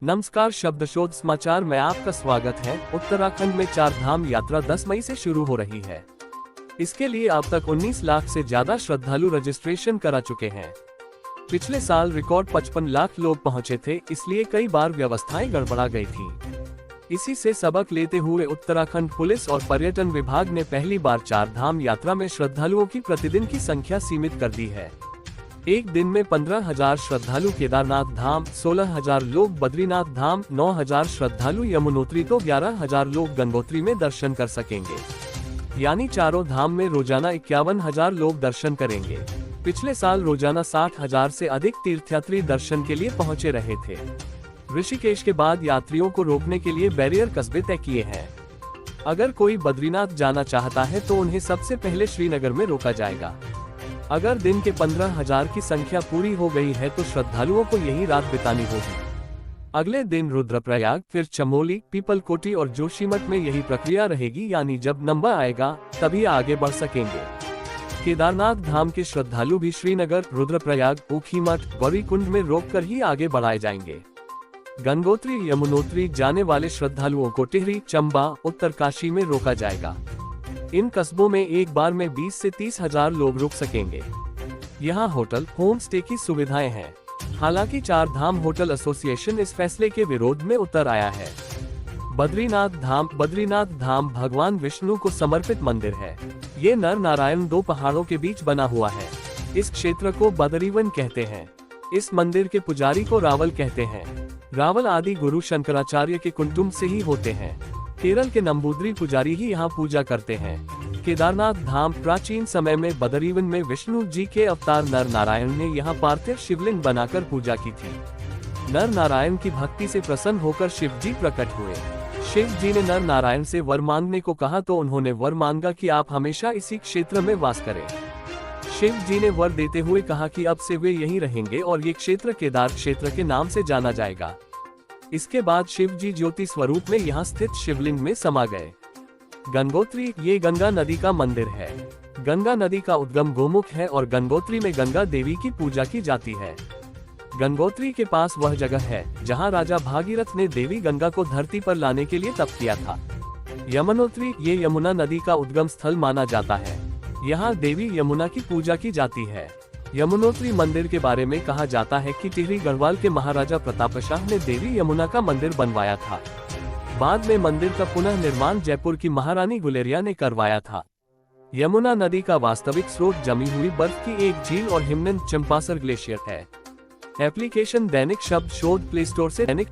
नमस्कार, शब्दशोध समाचार में आपका स्वागत है। उत्तराखंड में 4 धाम यात्रा 10 मई से शुरू हो रही है। इसके लिए अब तक 19 लाख से ज्यादा श्रद्धालु रजिस्ट्रेशन करा चुके हैं। पिछले साल रिकॉर्ड 55 लाख लोग पहुंचे थे, इसलिए कई बार व्यवस्थाएं गड़बड़ा गई थी। इसी से सबक लेते हुए उत्तराखंड पुलिस और पर्यटन विभाग ने पहली बार 4 धाम यात्रा में श्रद्धालुओं की प्रतिदिन की संख्या सीमित कर दी है। एक दिन में 15,000 श्रद्धालु केदारनाथ धाम, 16,000 लोग बद्रीनाथ धाम, 9,000 श्रद्धालु यमुनोत्री तो 11,000 लोग गंगोत्री में दर्शन कर सकेंगे। यानी चारों धाम में रोजाना 51,000 लोग दर्शन करेंगे। पिछले साल रोजाना 60,000 से अधिक तीर्थयात्री दर्शन के लिए पहुंचे रहे थे। ऋषिकेश के बाद यात्रियों को रोकने के लिए बैरियर कस्बे तय किए हैं। अगर कोई बद्रीनाथ जाना चाहता है तो उन्हें सबसे पहले श्रीनगर में रोका जाएगा। अगर दिन के 15,000 की संख्या पूरी हो गई है तो श्रद्धालुओं को यही रात बितानी होगी। अगले दिन रुद्रप्रयाग, फिर चमोली, पीपलकोटी और जोशीमठ में यही प्रक्रिया रहेगी, यानी जब नंबर आएगा तभी आगे बढ़ सकेंगे। केदारनाथ धाम के श्रद्धालु भी श्रीनगर, रुद्रप्रयाग, ऊखीमठ, गौरीकुंड में रोककर ही आगे बढ़ाए जाएंगे। गंगोत्री, यमुनोत्री जाने वाले श्रद्धालुओं को टिहरी, चंबा, उत्तरकाशी में रोका जाएगा। इन कस्बों में एक बार में 20 से 30,000 लोग रुक सकेंगे। यहाँ होटल, होम स्टे की सुविधाएं हैं। हालांकि 4 धाम होटल एसोसिएशन इस फैसले के विरोध में उतर आया है। बद्रीनाथ धाम भगवान विष्णु को समर्पित मंदिर है। ये नर नारायण 2 पहाड़ों के बीच बना हुआ है। इस क्षेत्र को बदरीवन कहते हैं। इस मंदिर के पुजारी को रावल कहते हैं। रावल आदि गुरु शंकराचार्य के कुंटुंब से ही होते हैं। केरल के नंबूद्री पुजारी ही यहाँ पूजा करते हैं। केदारनाथ धाम प्राचीन समय में बदरीवन में विष्णु जी के अवतार नर नारायण ने यहाँ पार्थिव शिवलिंग बनाकर पूजा की थी। नर नारायण की भक्ति से प्रसन्न होकर शिव जी प्रकट हुए। शिव जी ने नर नारायण से वर मांगने को कहा तो उन्होंने वर मांगा कि आप हमेशा इसी क्षेत्र में वास करें। शिव जी ने वर देते हुए कहा कि अब से वे यहीं रहेंगे और ये क्षेत्र केदार क्षेत्र के नाम से जाना जाएगा। इसके बाद शिव जी ज्योति स्वरूप में यहाँ स्थित शिवलिंग में समा गए। गंगोत्री, ये गंगा नदी का मंदिर है। गंगा नदी का उद्गम गोमुख है और गंगोत्री में गंगा देवी की पूजा की जाती है। गंगोत्री के पास वह जगह है जहाँ राजा भागीरथ ने देवी गंगा को धरती पर लाने के लिए तप किया था। यमुनोत्री, ये यमुना नदी का उद्गम स्थल माना जाता है। यहाँ देवी यमुना की पूजा की जाती है। यमुनोत्री मंदिर के बारे में कहा जाता है कि टिहरी गढ़वाल के महाराजा प्रतापशाह ने देवी यमुना का मंदिर बनवाया था। बाद में मंदिर का पुनः निर्माण जयपुर की महारानी गुलेरिया ने करवाया था। यमुना नदी का वास्तविक स्रोत जमी हुई बर्फ की एक झील और हिमनद चंपासर ग्लेशियर है। एप्लीकेशन दैनिक शब्द शोध प्ले स्टोर से दैनिक